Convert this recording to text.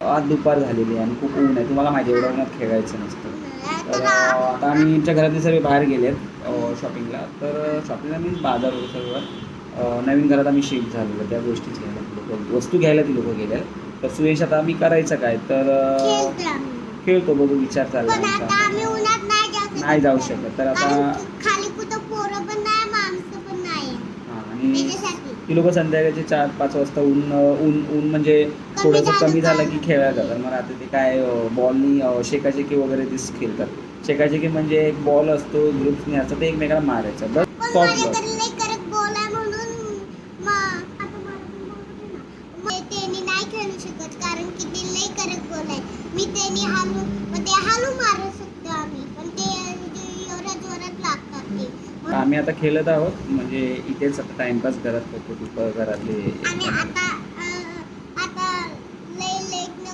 आज दुपार झालेली आहे आणि खूप ऊन आहे. तुम्हाला माहिती एवढ्या उन्हात खेळायचं नसतं. तर आता आम्ही आमच्या घरातले सर्व बाहेर गेलेत शॉपिंगला. तर शॉपिंगला मीन्स बाजार वगैरे सर्व नवीन घरात आम्ही शिफ्ट झालेलो. त्या गोष्टीच घ्यायला ती लोकं, वस्तू घ्यायला ती लोकं गेले. तर सुयश आता आम्ही करायचं काय, तर खेळतो बघू, विचार चालला आमचा. नाही जाऊ शकत. तर आता खाली कुठं पोरं पण नाही, माणसं पण नाही. हां, आणि ती लोकं संध्याकाळचे 4-5 वाजता ऊन ऊन ऊन म्हणजे थोडंसं कमी झालं की खेळायला जातात. मग आता ते काय बॉलनी शेकाशेकी वगैरे ते खेळतात. शेकाशेकी म्हणजे एक बॉल असतो, ग्रुप्सने असतं, ते एकमेकाला मारायचं. बस पण सॉफ्ट बॉल. माझ्याकडे लई कडक बॉल आहे म्हणून त्यांनी नाही खेळू शकत, कारण की ते लई कडक बॉल आहे. मी त्यांनी हालू मारू शकतो आम्ही, पण ते एवढ्या जोरात लागतात ते. आम्ही आता खेळत आहोत, म्हणजे इथेच आता टाइमपास करत होतो. घरातले आणि आता